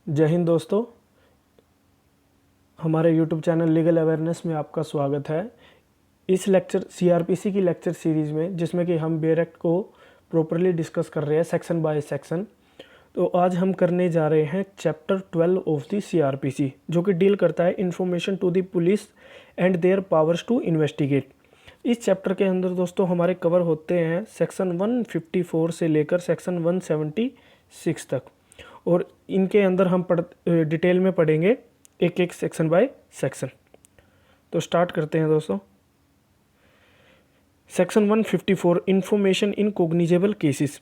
जय हिंद दोस्तों। हमारे यूट्यूब चैनल लीगल अवेयरनेस में आपका स्वागत है। इस लेक्चर सीआरपीसी की लेक्चर सीरीज़ में जिसमें कि हम बेर एक्ट को प्रॉपरली डिस्कस कर रहे हैं सेक्शन बाय सेक्शन, तो आज हम करने जा रहे हैं चैप्टर 12 ऑफ द सीआरपीसी, जो कि डील करता है information to the police and their powers to investigate. इस चैप्टर के अंदर दोस्तों हमारे कवर होते हैं सेक्शन 154 से लेकर सेक्शन 176 तक, और इनके अंदर हम डिटेल में पढ़ेंगे एक एक सेक्शन बाय सेक्शन। तो स्टार्ट करते हैं दोस्तों। Section 154 information in cognizable cases.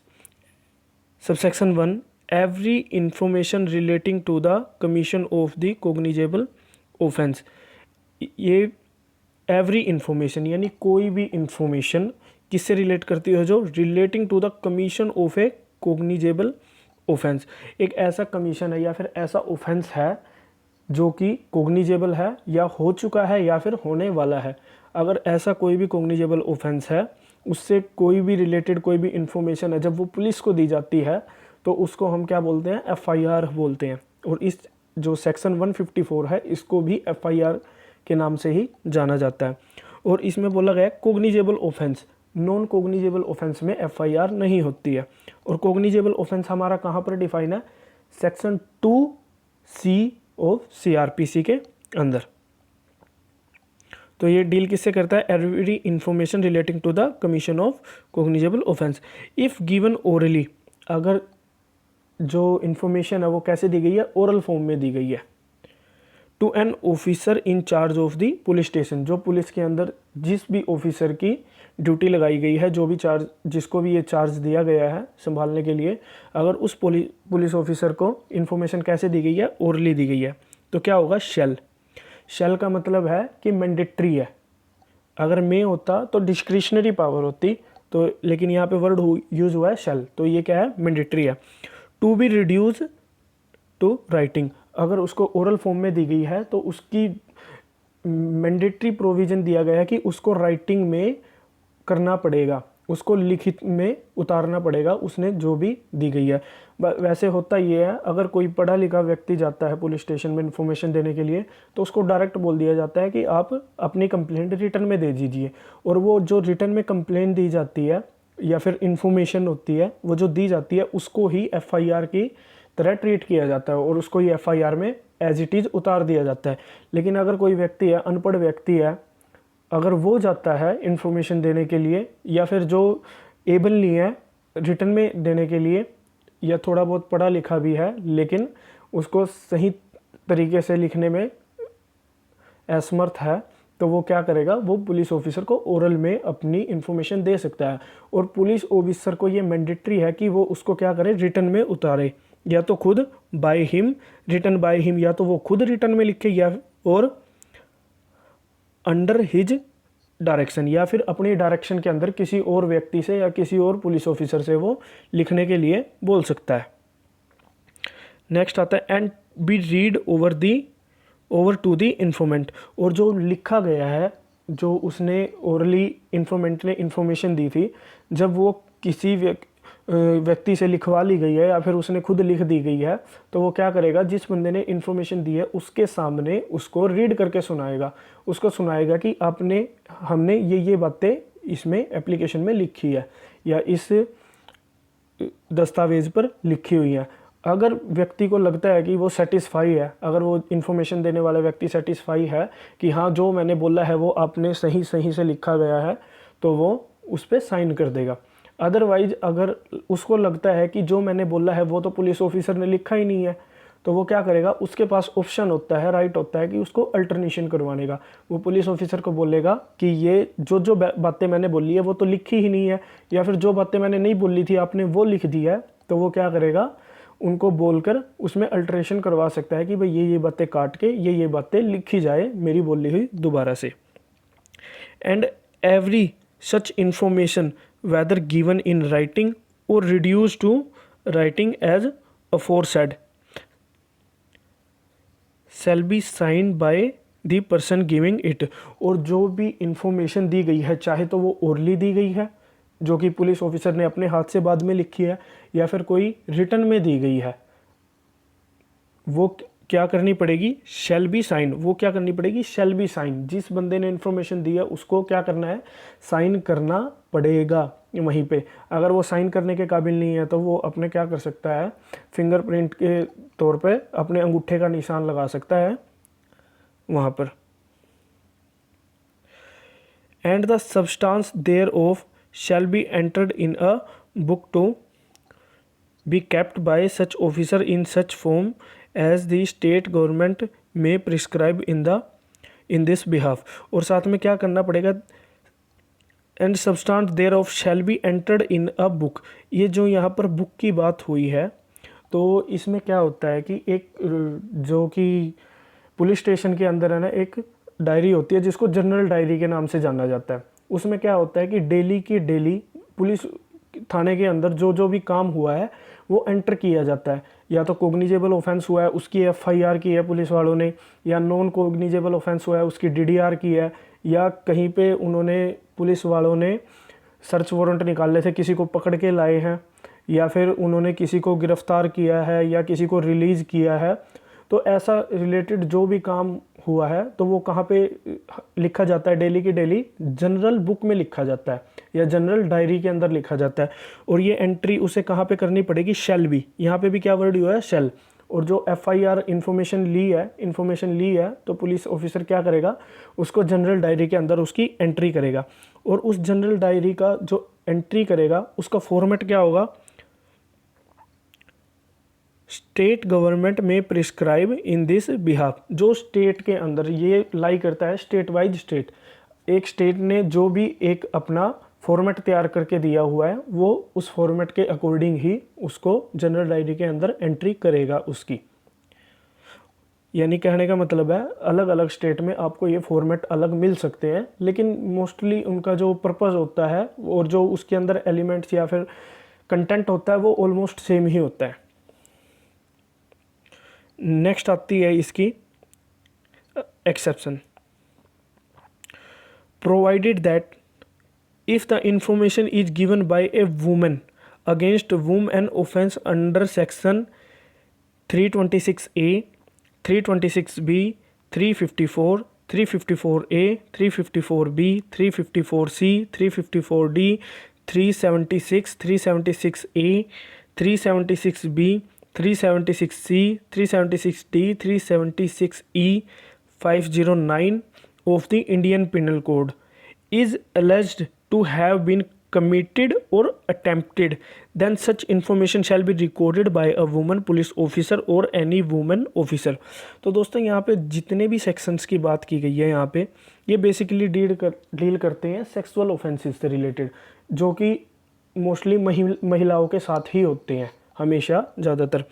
Subsection 1 every information relating to the commission of the cognizable offence. ये एवरी इंफॉर्मेशन यानी कोई भी इंफॉर्मेशन किससे रिलेट करती है? जो relating to the commission of a cognizable offence. एक ऐसा कमीशन है या फिर ऐसा ऑफेंस है जो कि कोग्निजेबल है या हो चुका है या फिर होने वाला है। अगर ऐसा कोई भी कोग्निजेबल ऑफेंस है, उससे कोई भी रिलेटेड कोई भी इंफॉर्मेशन है, जब वो पुलिस को दी जाती है तो उसको हम क्या बोलते हैं? एफआईआर बोलते हैं। और इस जो सेक्शन 154 है इसको भी एफआईआर के नाम से ही जाना जाता है। और इसमें बोला गया cognisable offence, non cognisable offence में एफआईआर नहीं होती है। और कोग्निजेबल ऑफेंस हमारा कहाँ पर डिफाइन है? सेक्शन 2C ऑफ सीआरपीसी के अंदर। तो ये डील किससे करता है? Every information relating to the commission of cognizable offence if given orally. अगर जो इन्फॉर्मेशन है वो कैसे दी गई है? ओरल फॉर्म में दी गई है। To an officer in charge of the police station. जो पुलिस के अंदर जिस भी ऑफिसर की ड्यूटी लगाई गई है, जो भी चार्ज, जिसको भी ये चार्ज दिया गया है संभालने के लिए, अगर उस पुलिस ऑफिसर को इन्फॉर्मेशन कैसे दी गई है? ओरली दी गई है, तो क्या होगा? शेल। शेल का मतलब है कि मैंडेटरी है। अगर मे होता तो डिस्क्रिशनरी पावर होती, तो लेकिन यहाँ पे वर्ड यूज हुआ है शेल, तो ये क्या है? मैंडेटरी है। To be reduce to writing. अगर उसको ओरल फॉर्म में दी गई है तो उसकी मैंडेटरी प्रोविजन दिया गया है कि उसको राइटिंग में करना पड़ेगा, उसको लिखित में उतारना पड़ेगा, उसने जो भी दी गई है। वैसे होता ये है, अगर कोई पढ़ा लिखा व्यक्ति जाता है पुलिस स्टेशन में इन्फॉर्मेशन देने के लिए तो उसको डायरेक्ट बोल दिया जाता है कि आप अपनी कंप्लेंट रिटर्न में दे दीजिए। और वो जो रिटर्न में कंप्लेंट दी जाती है या फिर इन्फॉर्मेशन होती है वो जो दी जाती है उसको ही एफआईआर की तरह ट्रीट किया जाता है और उसको ही एफआईआर में एज इट इज़ उतार दिया जाता है। लेकिन अगर कोई व्यक्ति है, अनपढ़ व्यक्ति है, अगर वो जाता है इन्फॉर्मेशन देने के लिए या फिर जो एबल नहीं है रिटर्न में देने के लिए, या थोड़ा बहुत पढ़ा लिखा भी है लेकिन उसको सही तरीके से लिखने में असमर्थ है, तो वो क्या करेगा? वो पुलिस ऑफिसर को ओरल में अपनी इन्फॉर्मेशन दे सकता है। और पुलिस ऑफिसर को ये मैंडेटरी है कि वो उसको क्या करे? रिटर्न में उतारे, या तो खुद by him, return by him, या तो वो खुद रिटर्न में लिखे या और अंडर हिज डायरेक्शन, या फिर अपनी डायरेक्शन के अंदर किसी और व्यक्ति से या किसी और पुलिस ऑफिसर से वो लिखने के लिए बोल सकता है। नेक्स्ट आता है and be read over to the informant. और जो लिखा गया है, जो उसने ओरली इन्फॉर्मेंट ने इन्फॉर्मेशन दी थी, जब वो किसी व्यक्ति से लिखवा ली गई है या फिर उसने खुद लिख दी गई है, तो वो क्या करेगा? जिस बंदे ने इन्फॉर्मेशन दी है उसके सामने उसको रीड करके सुनाएगा। उसको सुनाएगा कि हमने ये बातें इसमें एप्लीकेशन में लिखी है या इस दस्तावेज पर लिखी हुई है। अगर व्यक्ति को लगता है कि वो सेटिस्फाई है, अगर वो इन्फॉर्मेशन देने वाला व्यक्ति सेटिस्फाई है कि हाँ जो मैंने बोला है वो आपने सही से लिखा गया है, तो वो उस पर साइन कर देगा। अदरवाइज अगर उसको लगता है कि जो मैंने बोला है वो तो पुलिस ऑफिसर ने लिखा ही नहीं है, तो वो क्या करेगा? उसके पास ऑप्शन होता है, राइट होता है कि उसको अल्टरनेशन करवाने का। वो पुलिस ऑफिसर को बोलेगा कि ये जो बातें मैंने बोली है वो तो लिखी ही नहीं है, या फिर जो बातें मैंने नहीं बोली थी आपने वो लिख दी है, तो वो क्या करेगा? उनको बोलकर उसमें अल्टरेशन करवा सकता है कि भाई ये बातें काट के ये बातें लिखी जाए मेरी बोली हुई दोबारा से। And every such information whether given in writing or reduced to writing as aforesaid shall be signed by the person giving it। और जो भी इंफॉर्मेशन दी गई है, चाहे तो वो ओरली दी गई है जो कि पुलिस ऑफिसर ने अपने हाथ से बाद में लिखी है, या फिर कोई रिटर्न में दी गई है, वो क्या करनी पड़ेगी, शैल बी साइन। वो क्या करनी पड़ेगी, शैल बी साइन। जिस बंदे ने इन्फॉर्मेशन दी है उसको क्या करना है, साइन करना पड़ेगा वहीं पे। अगर वो साइन करने के काबिल नहीं है तो वो अपने क्या कर सकता है, फिंगरप्रिंट के तौर पे अपने अंगूठे का निशान लगा सकता है वहाँ पर। And the substance thereof shall be entered in a book to be kept by such officer in such form as the state government may prescribe in this behalf। और साथ में क्या करना पड़ेगा, and substance thereof shall be entered in a book. ये जो यहाँ पर बुक की बात हुई है तो इसमें क्या होता है कि एक जो कि पुलिस स्टेशन के अंदर है ना, एक डायरी होती है जिसको जनरल डायरी के नाम से जाना जाता है। उसमें क्या होता है कि डेली की डेली पुलिस थाने के अंदर जो जो भी काम हुआ है वो एंटर किया जाता है। या तो कोग्निजेबल ऑफेंस हुआ है उसकी एफआईआर की है पुलिस वालों ने, या नॉन कोग्निजेबल ऑफेंस हुआ है उसकी डीडीआर की है, या कहीं पे उन्होंने पुलिस वालों ने सर्च वारंट निकाले थे, किसी को पकड़ के लाए हैं, या फिर उन्होंने किसी को गिरफ्तार किया है या किसी को रिलीज़ किया है। तो ऐसा रिलेटेड जो भी काम हुआ है तो वो कहाँ पे लिखा जाता है, डेली की डेली जनरल बुक में लिखा जाता है या जनरल डायरी के अंदर लिखा जाता है। और ये एंट्री उसे कहाँ पे करनी पड़ेगी, शैल बी। यहाँ पे भी क्या वर्ड हुआ है, शैल। और जो एफआईआर इन्फॉर्मेशन ली है तो पुलिस ऑफिसर क्या करेगा, उसको जनरल डायरी के अंदर उसकी एंट्री करेगा। और उस जनरल डायरी का जो एंट्री करेगा उसका फॉर्मेट क्या होगा, स्टेट गवर्नमेंट में प्रिस्क्राइब इन दिस बिहाफ। जो स्टेट के अंदर ये लाई करता है, स्टेट वाइज स्टेट, एक स्टेट ने जो भी एक अपना फॉर्मेट तैयार करके दिया हुआ है वो उस फॉर्मेट के अकॉर्डिंग ही उसको जनरल डायरी के अंदर एंट्री करेगा उसकी। यानी कहने का मतलब है अलग अलग स्टेट में आपको ये फॉर्मेट अलग मिल सकते हैं, लेकिन मोस्टली उनका जो पर्पस होता है और जो उसके अंदर एलिमेंट्स या फिर कंटेंट होता है वो ऑलमोस्ट सेम ही होता है। नेक्स्ट आती है इसकी exception. Provided that if the information is given by A women against वुम N offence under section 326A, 326B, 354, 354A, 354B, 354C, 354D, 376, 376A, 376B, 376C, 376D, 376E, 509 of the Indian Penal Code is alleged to have been committed or attempted, then such information shall be recorded by a woman police officer or any woman officer। तो दोस्तों यहाँ पे जितने भी sections की बात की गई है यहाँ पे ये बेसिकली डील करते हैं सेक्सुअल ऑफेंसेस से रिलेटेड, जो कि मोस्टली महिलाओं के साथ ही होते हैं हमेशा ज़्यादातर।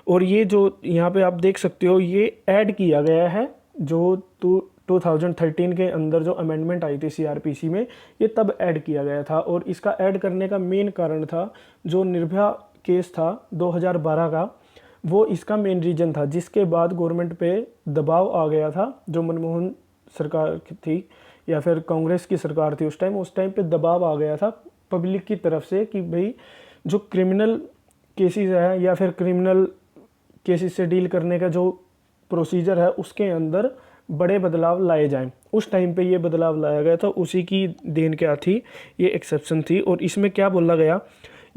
और ये जो यहाँ पे आप देख सकते हो ये ऐड किया गया है जो 2013 के अंदर जो अमेंडमेंट आई थी सीआरपीसी में, ये तब ऐड किया गया था। और इसका ऐड करने का मेन कारण था जो निर्भया केस था 2012 का, वो इसका मेन रीजन था, जिसके बाद गवर्नमेंट पे दबाव आ गया था। जो मनमोहन सरकार थी या फिर कांग्रेस की सरकार थी उस टाइम पे दबाव आ गया था पब्लिक की तरफ से कि भाई जो क्रिमिनल केसेस है या फिर क्रिमिनल केसेस से डील करने का जो प्रोसीजर है उसके अंदर बड़े बदलाव लाए जाएं। उस टाइम पे ये बदलाव लाया गया था, उसी की देन क्या थी, ये एक्सेप्शन थी। और इसमें क्या बोला गया,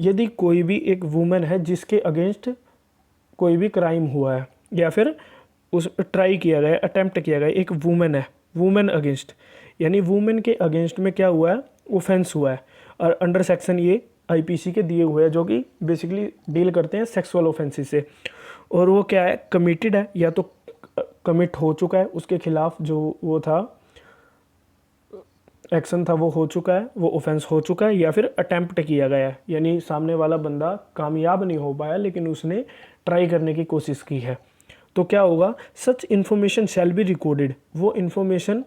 यदि कोई भी एक वुमेन है जिसके अगेंस्ट कोई भी क्राइम हुआ है या फिर उस ट्राई किया गया, अटेम्प्ट किया गया, एक वुमेन है, वुमेन अगेंस्ट, यानी वुमेन के अगेंस्ट में क्या हुआ है, ऑफेंस हुआ है। और अंडर सेक्शन ये आईपीसी के दिए हुए हैं जो कि बेसिकली डील करते हैं सेक्सुअल ऑफेंसेस से। और वो क्या है, कमिटेड है, या तो कमिट हो चुका है, उसके खिलाफ जो वो था एक्शन था वो हो चुका है, वो ऑफेंस हो चुका है, या फिर अटेम्प्ट किया गया है, यानी सामने वाला बंदा कामयाब नहीं हो पाया लेकिन उसने ट्राई करने की कोशिश की है। तो क्या होगा, सच इन्फॉर्मेशन शैल बी रिकॉर्डेड, वो इन्फॉर्मेशन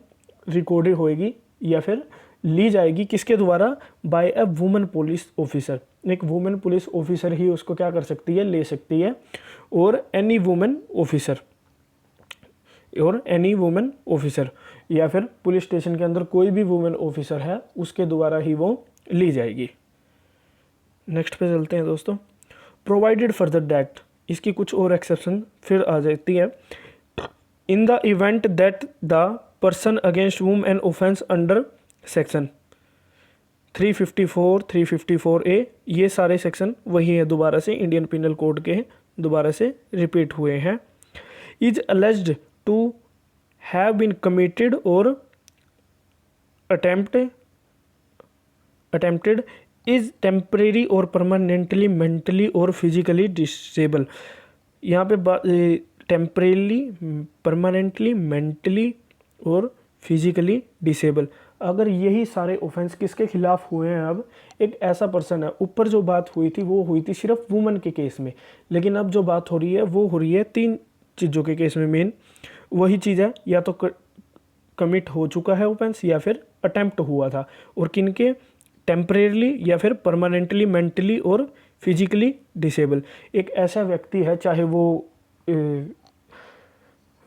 रिकॉर्डेड होएगी या फिर ली जाएगी किसके द्वारा, bye a women police officer. एक वुमेन पुलिस ऑफिसर ही उसको क्या कर सकती है, ले सकती है। और एनी वुमेन ऑफिसर, और एनी वुमेन ऑफिसर, या फिर पुलिस स्टेशन के अंदर कोई भी वुमेन ऑफिसर है उसके द्वारा ही वो ली जाएगी। नेक्स्ट पे चलते हैं दोस्तों। प्रोवाइडेड फर्दर दैट इसकी कुछ और एक्सेप्शन फिर आ जाती है। In the event that the person against whom an offence under section 354, 354A, ये सारे सेक्शन वही है, दोबारा से इंडियन पिनल कोड के दोबारा से रिपीट हुए हैं। Is alleged to have been committed और अटेम्प्टेड इज टेम्परेरी और परमानेंटली मेंटली और फिजिकली डिसेबल। यहाँ पे टेम्परेली, परमानेंटली, मेंटली और फिजिकली डिसेबल, अगर यही सारे ऑफेंस किसके खिलाफ हुए हैं, अब एक ऐसा पर्सन है, ऊपर जो बात हुई थी वो हुई थी सिर्फ वुमन के केस में, लेकिन अब जो बात हो रही है वो हो रही है 3 चीज़ों के केस में। मेन वही चीज़ है, या तो कमिट हो चुका है ऑफेंस या फिर अटेम्प्ट हुआ था, और किनके, टेम्परेरली या फिर परमानेंटली, मेंटली और फिजिकली डिसेबल। एक ऐसा व्यक्ति है, चाहे वो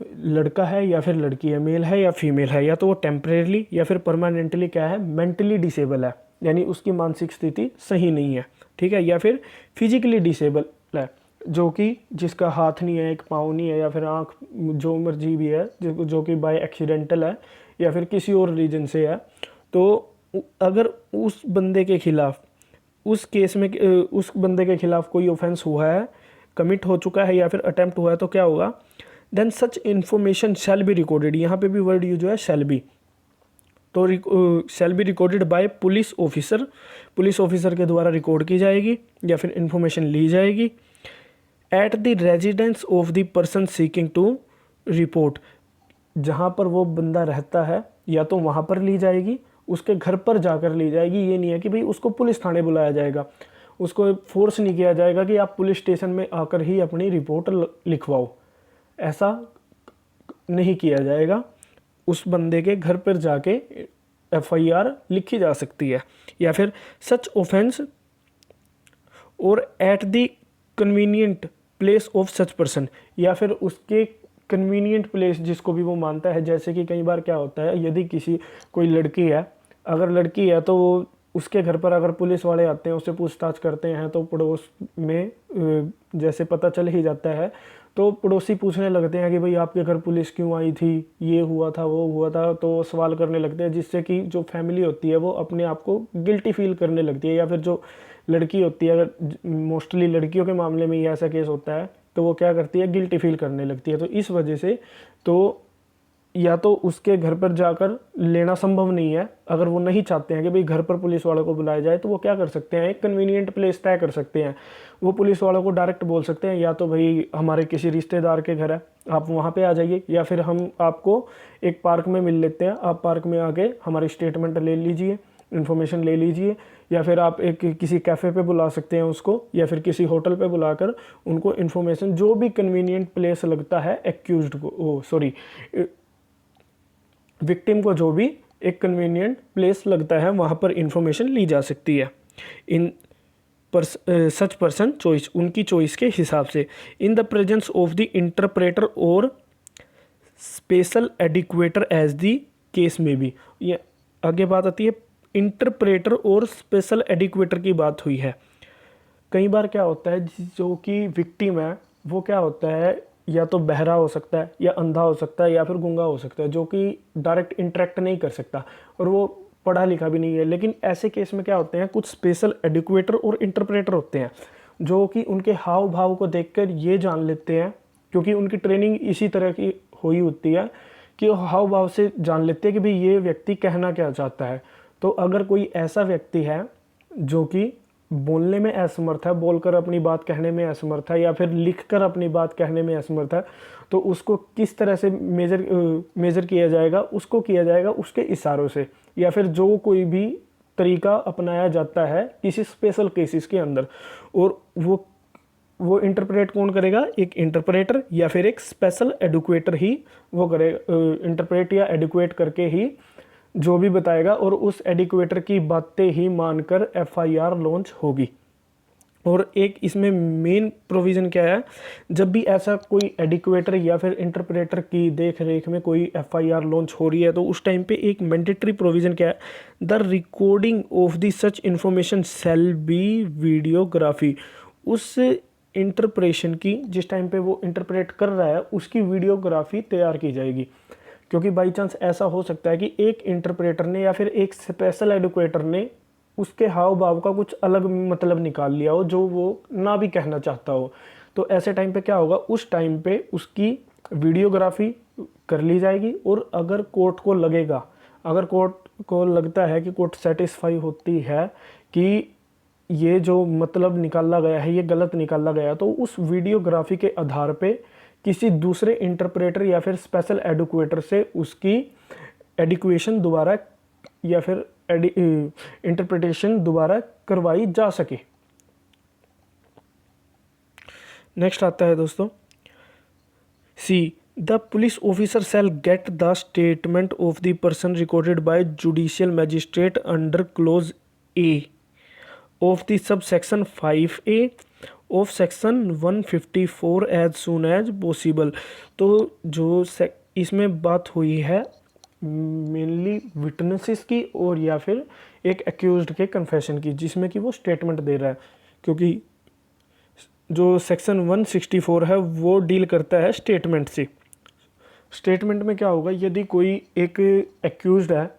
लड़का है या फिर लड़की है, मेल है या फीमेल है, या तो वो टेम्परेरली या फिर परमानेंटली क्या है, मेंटली डिसेबल है, यानी उसकी मानसिक स्थिति सही नहीं है, ठीक है, या फिर फिजिकली डिसेबल है, जो कि जिसका हाथ नहीं है, एक पाँव नहीं है, या फिर आँख जो मर्जी भी है, जो कि बाय एक्सीडेंटल है या फिर किसी और रीजन से है। तो अगर उस बंदे के खिलाफ, उस केस में उस बंदे के खिलाफ कोई ऑफेंस हुआ है, कमिट हो चुका है या फिर अटेम्प्ट हुआ है, तो क्या होगा, then such information shall be recorded. यहाँ पे भी वर्ड यूज हुआ है शैल बी, तो शैल be recorded by police officer, police officer के द्वारा रिकॉर्ड की जाएगी या फिर इन्फॉर्मेशन ली जाएगी। At the residence of the person seeking to report, जहाँ पर वो बंदा रहता है या तो वहाँ पर ली जाएगी, उसके घर पर जाकर ली जाएगी। ये नहीं है कि भाई उसको पुलिस थाने बुलाया जाएगा, उसको फोर्स नहीं किया जाएगा कि आप पुलिस स्टेशन में आकर ही अपनी रिपोर्ट लिखवाओ, ऐसा नहीं किया जाएगा। उस बंदे के घर पर जाके FIR लिखी जा सकती है। या फिर सच ऑफेंस और at the convenient place of such person, या फिर उसके कन्वीनियंट प्लेस जिसको भी वो मानता है। जैसे कि कई बार क्या होता है, यदि कोई लड़की है, अगर लड़की है तो वो उसके घर पर अगर पुलिस वाले आते हैं, उससे पूछताछ करते हैं, तो पड़ोस में जैसे पता चल ही जाता है, तो पड़ोसी पूछने लगते हैं कि भाई आपके घर पुलिस क्यों आई थी, ये हुआ था, वो हुआ था, तो सवाल करने लगते हैं, जिससे कि जो फैमिली होती है वो अपने आप को गिल्टी फील करने लगती है। या फिर जो लड़की होती है, अगर मोस्टली लड़कियों के मामले में ये ऐसा केस होता है, तो वो क्या करती है, गिल्टी फील करने लगती है। तो इस वजह से तो या तो उसके घर पर जाकर लेना संभव नहीं है, अगर वो नहीं चाहते हैं कि भाई घर पर पुलिस वालों को बुलाया जाए, तो वो क्या कर सकते हैं, एक कन्वीनियंट प्लेस तय कर सकते हैं। वो पुलिस वालों को डायरेक्ट बोल सकते हैं, या तो भाई हमारे किसी रिश्तेदार के घर है, आप वहाँ पे आ जाइए, या फिर हम आपको एक पार्क में मिल लेते हैं, आप पार्क में आके हमारी स्टेटमेंट ले लीजिए, इन्फॉर्मेशन ले लीजिए। या फिर आप एक किसी कैफ़े पे बुला सकते हैं उसको, या फिर किसी होटल पे बुलाकर उनको इन्फॉर्मेशन, जो भी कन्वीनियंट प्लेस लगता है एक्यूज्ड को, विक्टिम को जो भी एक कन्वीनियंट प्लेस लगता है, वहाँ पर इंफॉर्मेशन ली जा सकती है। इन सच पर्सन चॉइस, उनकी चॉइस के हिसाब से, in the presence of the interpreter और स्पेशल एडिक्वेटर एज द केस में भी। ये आगे बात आती है, इंटरप्रेटर और स्पेशल एडिक्वेटर की बात हुई है। कई बार क्या होता है, जो कि विक्टिम है वो क्या होता है, या तो बहरा हो सकता है, या अंधा हो सकता है, या फिर गूंगा हो सकता है, जो कि डायरेक्ट इंटरेक्ट नहीं कर सकता, और वो पढ़ा लिखा भी नहीं है। लेकिन ऐसे केस में क्या होते हैं, कुछ स्पेशल एडुकेटर और इंटरप्रेटर होते हैं, जो कि उनके हाव भाव को देखकर ये जान लेते हैं, क्योंकि उनकी ट्रेनिंग इसी तरह की हुई होती है कि वो हाव भाव से जान लेते हैं कि भाई ये व्यक्ति कहना क्या चाहता है। तो अगर कोई ऐसा व्यक्ति है जो कि बोलने में असमर्थ है, बोलकर अपनी बात कहने में असमर्थ है, या फिर लिखकर अपनी बात कहने में असमर्थ है, तो उसको किस तरह से मेज़र किया जाएगा, उसको किया जाएगा उसके इशारों से, या फिर जो कोई भी तरीका अपनाया जाता है किसी स्पेशल केसेस के अंदर। और वो इंटरप्रेट कौन करेगा, एक इंटरप्रेटर या फिर एक स्पेशल एडुकेटर ही वो करेगा, इंटरप्रेट या एडुकेट करके ही जो भी बताएगा, और उस एडिक्वेटर की बातें ही मानकर FIR लॉन्च होगी। और एक इसमें मेन प्रोविज़न क्या है, जब भी ऐसा कोई एडिक्वेटर या फिर इंटरप्रेटर की देख रेख में कोई FIR लॉन्च हो रही है, तो उस टाइम पे एक मैंडेटरी प्रोविज़न क्या है, the recording of the such information shall B videography. उस इंटरप्रेशन की, जिस टाइम पे वो इंटरप्रेट कर रहा है उसकी वीडियोग्राफी तैयार की जाएगी। क्योंकि बाई चांस ऐसा हो सकता है कि एक इंटरप्रेटर ने या फिर एक स्पेशल एडुकेटर ने उसके हाव भाव का कुछ अलग मतलब निकाल लिया हो जो वो ना भी कहना चाहता हो। तो ऐसे टाइम पे क्या होगा, उस टाइम पे उसकी वीडियोग्राफी कर ली जाएगी। और अगर कोर्ट को लगेगा, अगर कोर्ट को लगता है कि कोर्ट सेटिस्फाई होती है कि ये जो मतलब निकाला गया है ये गलत निकाला गया, तो उस वीडियोग्राफी के आधार पे किसी दूसरे इंटरप्रेटर या फिर स्पेशल एडुकेटर से उसकी एडिक्वेशन दोबारा या फिर इंटरप्रिटेशन दोबारा करवाई जा सके। नेक्स्ट आता है दोस्तों, C the police officer shall get the statement of the person recorded by judicial magistrate under clause A of the sub section 5A of section 154 as soon as possible. तो जो इसमें बात हुई है मेनली विटनेसेस की और या फिर एक एक्यूज्ड के कन्फेशन की, जिसमें कि वो स्टेटमेंट दे रहा है। क्योंकि जो सेक्शन 164 है वो डील करता है स्टेटमेंट से। स्टेटमेंट में क्या होगा, यदि कोई एक एक्यूज्ड है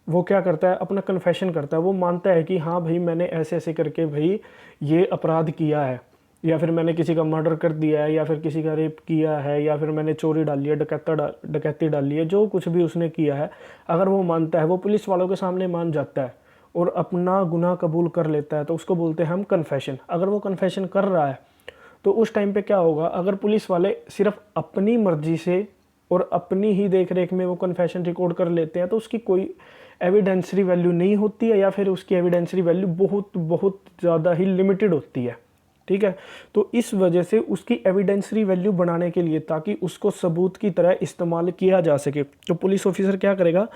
वो क्या करता है, अपना कन्फेशन करता है, वो मानता है कि हाँ भाई मैंने ऐसे ऐसे करके भाई ये अपराध किया है, या फिर मैंने किसी का मर्डर कर दिया है, या फिर किसी का रेप किया है, या फिर मैंने चोरी डाली है, डकैती डाली है, जो कुछ भी उसने किया है, अगर वो मानता है, वो पुलिस वालों के सामने मान जाता है और अपना गुनाह कबूल कर लेता है, तो उसको बोलते हैं हम कन्फेशन। अगर वो कन्फेशन कर रहा है तो उस टाइम पे क्या होगा, अगर पुलिस वाले सिर्फ अपनी मर्जी से और अपनी ही देख रेख में वो कन्फेशन रिकॉर्ड कर लेते हैं तो उसकी कोई एविडेंसरी वैल्यू नहीं होती है, या फिर उसकी एविडेंसरी वैल्यू बहुत बहुत ज़्यादा ही लिमिटेड होती है। ठीक है, तो इस वजह से उसकी एविडेंसरी वैल्यू बढ़ाने के लिए, ताकि उसको सबूत की तरह इस्तेमाल किया जा सके, तो पुलिस ऑफिसर क्या करेगा,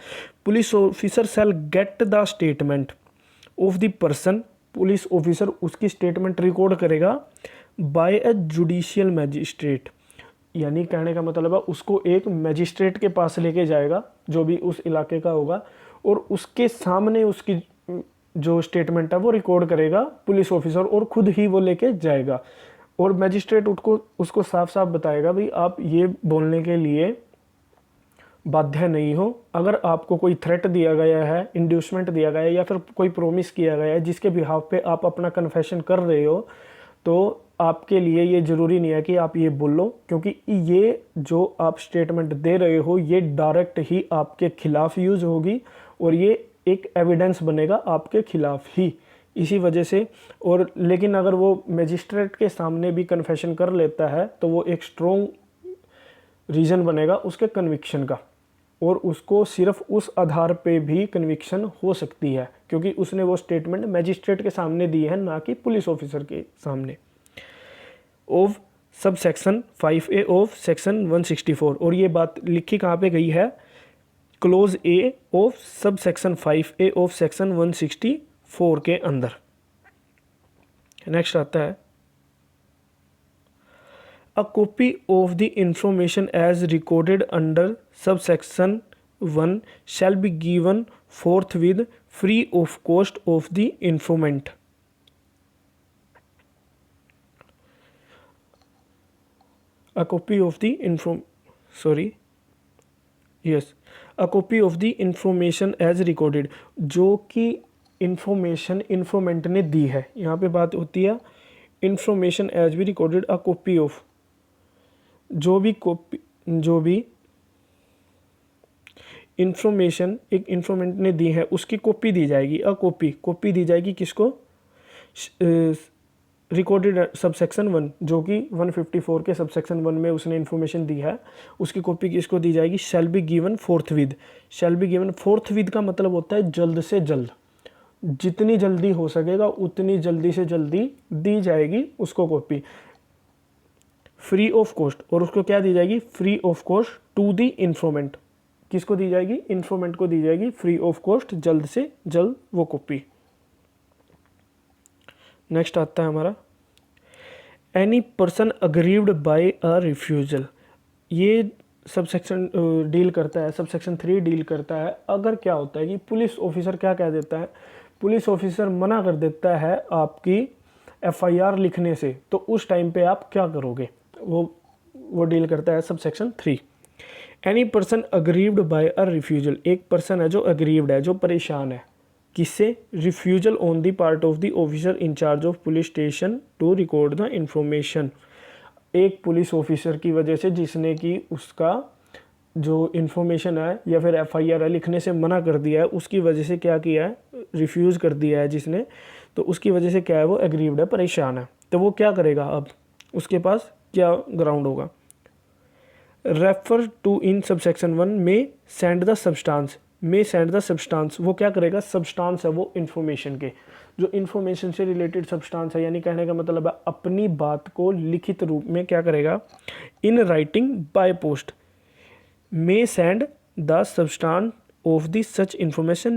police officer shall get the statement of the person, police officer उसकी स्टेटमेंट रिकॉर्ड करेगा बाय अ जुडिशियल मैजिस्ट्रेट। यानी कहने का मतलब है उसको एक मैजिस्ट्रेट के पास लेके जाएगा जो भी उस इलाके का होगा, और उसके सामने उसकी जो स्टेटमेंट है वो रिकॉर्ड करेगा पुलिस ऑफिसर, और खुद ही वो लेके जाएगा। और मैजिस्ट्रेट उसको साफ साफ बताएगा भाई आप ये बोलने के लिए बाध्य नहीं हो। अगर आपको कोई थ्रेट दिया गया है, इंड्यूसमेंट दिया गया है, या फिर कोई प्रोमिस किया गया है जिसके बिहाफ पे आप अपना कन्फेशन कर रहे हो, तो आपके लिए ये ज़रूरी नहीं है कि आप ये बोलो, क्योंकि ये जो आप स्टेटमेंट दे रहे हो ये डायरेक्ट ही आपके खिलाफ यूज़ होगी और ये एक एविडेंस बनेगा आपके खिलाफ ही। इसी वजह से, और लेकिन अगर वो मजिस्ट्रेट के सामने भी कन्फेशन कर लेता है तो वो एक स्ट्रॉन्ग रीज़न बनेगा उसके कन्विक्शन का, और उसको सिर्फ उस आधार पे भी कन्विक्शन हो सकती है क्योंकि उसने वो स्टेटमेंट मैजिस्ट्रेट के सामने दी है, ना कि पुलिस ऑफिसर के सामने। ऑफ सब सेक्शन 5A ऑफ सेक्शन 164, और ये बात लिखी कहाँ पे गई है, क्लोज ए ऑफ सब सेक्शन 5A ऑफ सेक्शन 164 के अंदर। नेक्स्ट आता है, A copy of the information as recorded under subsection 1 shall be given forthwith free of cost of the informant. A copy of the A copy of the information as recorded, जो कि information informant ने दी है, यहाँ पे बात होती है information as भी रिकॉर्डेड, अ कॉपी ऑफ, जो भी इंफॉर्मेशन एक इन्फॉर्मेंट ने दी है उसकी कॉपी दी जाएगी। कॉपी दी जाएगी किसको, रिकॉर्डेड सबसेक्शन 1, जो कि 154 के सबसेक्शन 1 में उसने इन्फॉर्मेशन दी है, उसकी कॉपी किसको दी जाएगी, shall be given forthwith. Shall be given forthwith का मतलब होता है जल्द से जल्द, जितनी जल्दी हो सकेगा उतनी जल्दी से जल्दी दी जाएगी उसको कॉपी, फ्री ऑफ कॉस्ट। और उसको क्या दी जाएगी, free of cost to the informant. किसको दी जाएगी, इन्फॉर्मेंट को दी जाएगी फ्री ऑफ कॉस्ट, जल्द से जल्द वो कॉपी। नेक्स्ट आता है हमारा, any person aggrieved by a refusal. ये सब सेक्शन डील करता है, सब सेक्शन 3 डील करता है अगर क्या होता है कि पुलिस ऑफिसर क्या कह देता है, पुलिस ऑफिसर मना कर देता है आपकी FIR लिखने से, तो उस टाइम पे आप क्या करोगे, वो डील करता है subsection 3। Any person aggrieved by a refusal, एक पर्सन है जो अग्रीव्ड है, जो परेशान है, किससे, refusal on the part of the officer in charge of police station to record the information, एक पुलिस ऑफिसर की वजह से जिसने कि उसका जो इन्फॉर्मेशन है या फिर FIR है लिखने से मना कर दिया है, उसकी वजह से क्या किया है, रिफ्यूज़ कर दिया है जिसने, तो उसकी वजह से क्या है, वो एग्रीव्ड है, परेशान है, तो वो क्या करेगा, अब उसके पास क्या ग्राउंड होगा, रेफर टू इन सबसेक्शन 1 में सेंड द सब्सटेंस, में सेंड द सब्सटेंस, वो क्या करेगा, सब्सटेंस है वो इन्फॉर्मेशन के, जो इन्फॉर्मेशन से रिलेटेड सब्सटेंस है, यानी कहने का मतलब है अपनी बात को लिखित रूप में क्या करेगा, in writing by post, may send the substance of the such information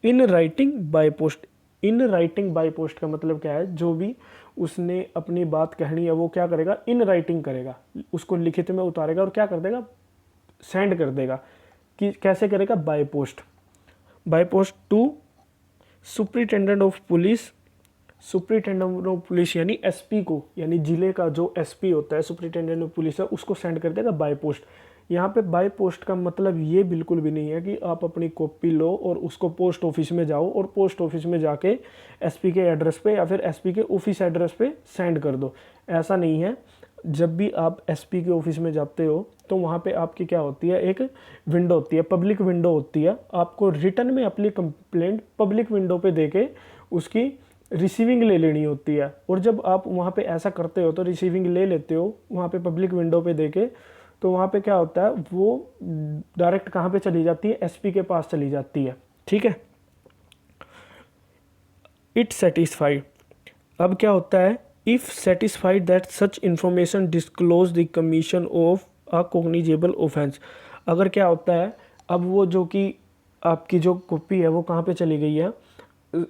in writing by post, in writing by post का मतलब क्या है, जो भी उसने अपनी बात कहनी है वो क्या करेगा, इन राइटिंग करेगा, उसको लिखित में उतारेगा और क्या कर देगा, सेंड कर देगा, कि कैसे करेगा, by post to superintendent of police, superintendent of police यानी SP को, यानी जिले का जो SP होता है, सुप्रिटेंडेंट ऑफ पुलिस है, उसको सेंड कर देगा बाय पोस्ट। यहाँ पे बाय पोस्ट का मतलब ये बिल्कुल भी नहीं है कि आप अपनी कॉपी लो और उसको पोस्ट ऑफिस में जाओ और पोस्ट ऑफिस में जाके SP के एड्रेस पे या फिर SP के ऑफिस एड्रेस पे सेंड कर दो, ऐसा नहीं है। जब भी आप SP के ऑफिस में जाते हो तो वहाँ पे आपकी क्या होती है, एक विंडो होती है, पब्लिक विंडो होती है, आपको रिटर्न में अपनी कंप्लेंट पब्लिक विंडो पे देके उसकी रिसीविंग ले लेनी होती है। और जब आप वहाँ पे ऐसा करते हो तो रिसीविंग ले लेते हो वहाँ पे पब्लिक विंडो पे देके, तो वहाँ पे क्या होता है, वो डायरेक्ट कहाँ पे चली जाती है, SP के पास चली जाती है, ठीक है। इट सेटिस्फाइड, अब क्या होता है, if satisfied that such information disclose the commission of a cognizable offence, अगर क्या होता है, अब वो जो कि आपकी जो कॉपी है वो कहाँ पे चली गई है,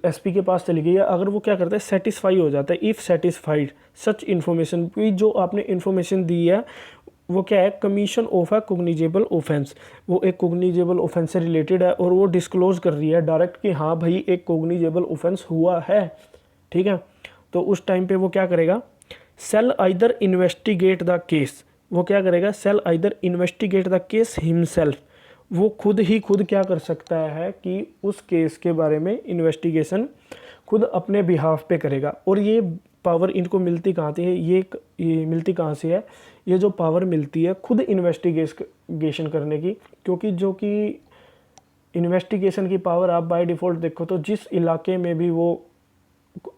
SP के पास चली गई है, अगर वो क्या करता है, सेटिस्फाई हो जाता है, इफ़ सेटिस्फाइड सच इन्फॉर्मेशन, की जो आपने इन्फॉर्मेशन दी है वो क्या है, commission of a cognizable offence, वो एक कॉग्निजेबल ऑफेंस से रिलेटेड है और वो डिस्क्लोज कर रही है डायरेक्ट कि हाँ भाई एक कॉग्निजेबल ऑफेंस हुआ है, ठीक है। तो उस टाइम पे वो क्या करेगा, shall either investigate the case, वो क्या करेगा, shall either investigate the case himself, वो खुद क्या कर सकता है कि उस केस के बारे में इन्वेस्टिगेशन खुद अपने बिहाफ पे करेगा। और ये पावर इनको मिलती कहाँ से है, ये मिलती कहाँ से है, ये जो पावर मिलती है खुद इन्वेस्टिगेशन करने की, क्योंकि जो कि इन्वेस्टिगेशन की पावर आप बाय डिफ़ॉल्ट देखो तो जिस इलाके में भी वो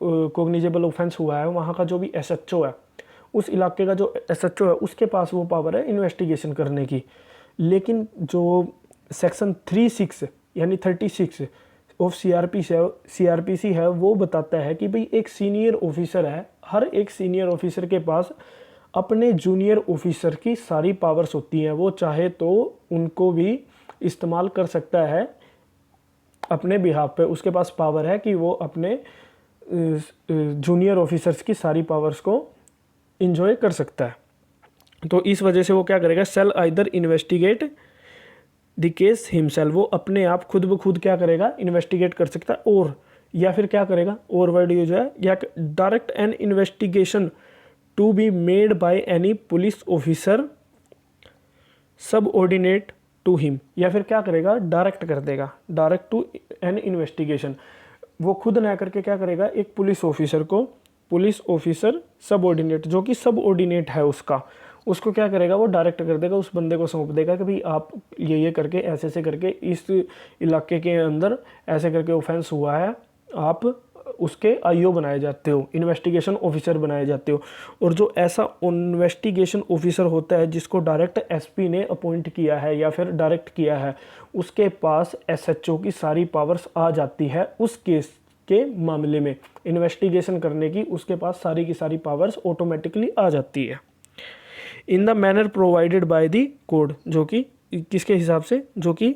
कॉग्निजेबल ऑफेंस हुआ है वहाँ का जो भी SHO है, उस इलाके का जो SHO है उसके पास वो पावर है इन्वेस्टिगेशन करने की। लेकिन जो सेक्शन 36 यानी 36 ऑफ CRPC है वो बताता है कि भाई एक सीनियर ऑफिसर है, हर एक सीनियर ऑफिसर के पास अपने जूनियर ऑफिसर की सारी पावर्स होती हैं, वो चाहे तो उनको भी इस्तेमाल कर सकता है अपने बिहाफ पे, उसके पास पावर है कि वो अपने जूनियर ऑफिसर्स की सारी पावर्स को इंजॉय कर सकता है। तो इस वजह से वो क्या करेगा, shall either investigate the case himself, वो अपने आप खुद ब खुद क्या करेगा, इन्वेस्टिगेट कर सकता है, और या फिर क्या करेगा, और वर्ड यूज है, या direct an investigation to be made by any police officer subordinate to him, या फिर क्या करेगा, डायरेक्ट कर देगा, डायरेक्ट टू एन इन्वेस्टिगेशन, वो खुद ना करके क्या करेगा, एक पुलिस ऑफिसर को, पुलिस ऑफिसर सबऑर्डिनेट जो कि सबऑर्डिनेट है उसको क्या करेगा, वो डायरेक्ट कर देगा, उस बंदे को सौंप देगा कि भाई आप ये करके ऐसे करके इस इलाके के अंदर ऐसे करके ऑफेंस हुआ है, आप उसके IO बनाए जाते हो, इन्वेस्टिगेशन ऑफिसर बनाए जाते हो। और जो ऐसा इन्वेस्टिगेशन ऑफिसर होता है जिसको डायरेक्ट SP ने अपॉइंट किया है या फिर डायरेक्ट किया है, उसके पास SHO की सारी पावर्स आ जाती है उस केस के मामले में इन्वेस्टिगेशन करने की, उसके पास सारी की सारी पावर्स ऑटोमेटिकली आ जाती है। In the manner provided by the code, जो कि किसके हिसाब से, जो कि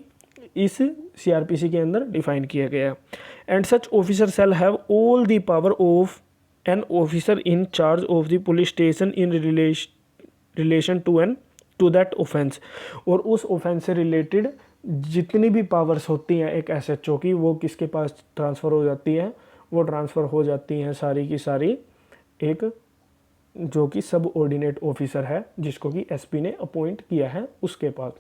इस CRPC के अंदर डिफाइन किया गया है। And such officer shall have all the power of an officer in charge of the police station in relation to that offence, और उस ऑफेंस से रिलेटेड जितनी भी पावर्स होती हैं एक SHO की, वो किसके पास ट्रांसफ़र हो जाती हैं, वो ट्रांसफ़र हो जाती हैं सारी की सारी एक जो कि सब ऑर्डिनेट ऑफिसर है जिसको कि एसपी ने अपॉइंट किया है उसके पास।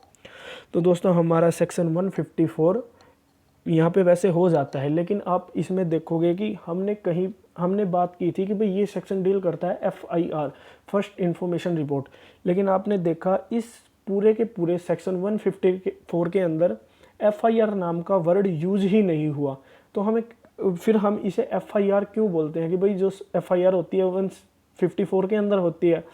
तो दोस्तों हमारा सेक्शन 154 यहाँ पे वैसे हो जाता है, लेकिन आप इसमें देखोगे कि हमने बात की थी कि भाई ये सेक्शन डील करता है FIR, फर्स्ट इंफॉर्मेशन रिपोर्ट, लेकिन आपने देखा इस पूरे के पूरे सेक्शन 154 के अंदर FIR नाम का वर्ड यूज ही नहीं हुआ। तो फिर हम इसे FIR क्यों बोलते हैं कि भाई जो FIR होती है 154 के अंदर होती है।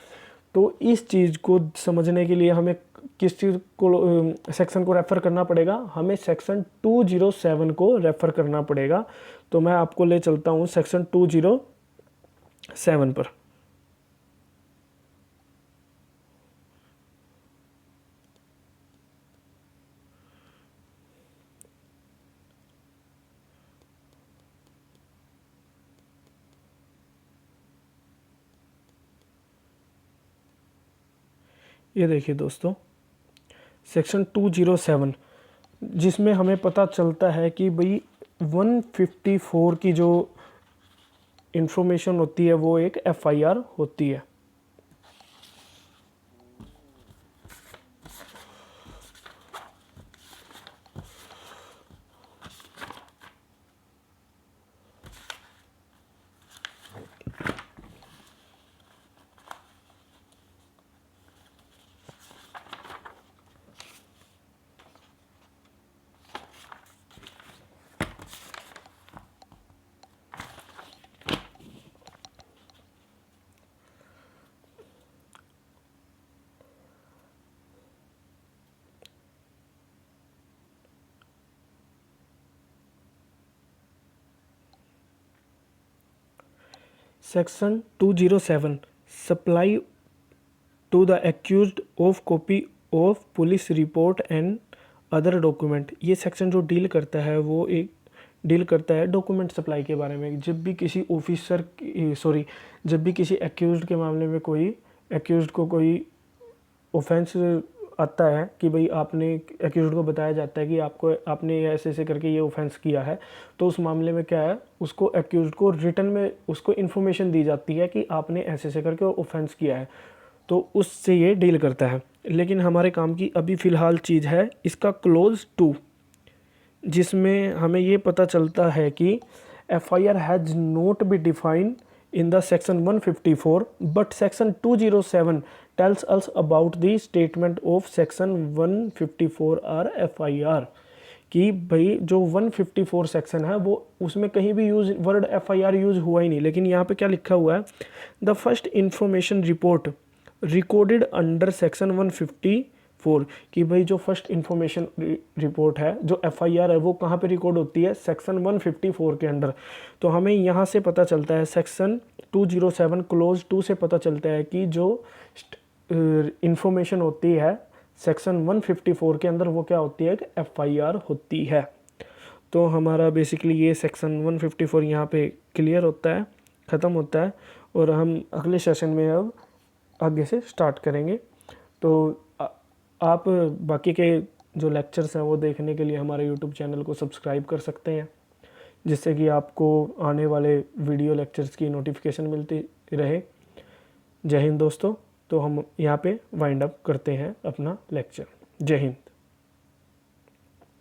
तो इस चीज़ को समझने के लिए हमें किस चीज़ को सेक्शन को रेफ़र करना पड़ेगा, हमें सेक्शन 207 को रेफ़र करना पड़ेगा। तो मैं आपको ले चलता हूँ सेक्शन 207 पर। ये देखिए दोस्तों सेक्शन 207, जिसमें हमें पता चलता है कि भाई 154 की जो इंफॉर्मेशन होती है वो एक FIR होती है। Section 207 supply to the accused of copy of police report and other document। ये सेक्शन जो डील करता है वो एक डील करता है डॉक्यूमेंट सप्लाई के बारे में। जब भी किसी ऑफिसर जब भी किसी एक्यूज्ड के मामले में कोई एक्यूज्ड को कोई ऑफेंस आता है कि भाई आपने एक्यूज्ड को बताया जाता है कि आपने ऐसे ऐसे करके ये ऑफेंस किया है, तो उस मामले में क्या है उसको एक्यूज्ड को रिटन में उसको इन्फॉर्मेशन दी जाती है कि आपने ऐसे ऐसे करके ऑफेंस किया है, तो उससे ये डील करता है। लेकिन हमारे काम की अभी फ़िलहाल चीज़ है इसका क्लोज 2, जिसमें हमें ये पता चलता है कि FIR has not be defined in the section 154 but section 207 tells us about the statement of section 154 or FIR कि भाई जो 154 सेक्शन है वो उसमें कहीं भी वर्ड FIR यूज हुआ ही नहीं। लेकिन यहाँ पे क्या लिखा हुआ है, the first information report recorded under section 154 कि भाई जो फर्स्ट इंफॉर्मेशन रिपोर्ट है जो FIR है वो कहाँ पे रिकॉर्ड होती है, सेक्शन 154 के अंडर। तो हमें यहाँ से पता चलता है सेक्शन 207 क्लोज 2 से पता चलता है कि जो इंफॉर्मेशन होती है सेक्शन 154 के अंदर वो क्या होती है, FIR होती है। तो हमारा बेसिकली ये सेक्शन 154 यहाँ पे क्लियर होता है, ख़त्म होता है, और हम अगले सेशन में अब आगे से स्टार्ट करेंगे। तो आप बाकी के जो लेक्चर्स हैं वो देखने के लिए हमारे यूट्यूब चैनल को सब्सक्राइब कर सकते हैं, जिससे कि आपको आने वाले वीडियो लेक्चर्स की नोटिफिकेशन मिलती रहे। जय हिंद दोस्तों। तो हम यहाँ पे वाइंड अप करते हैं अपना लेक्चर। जय हिंद।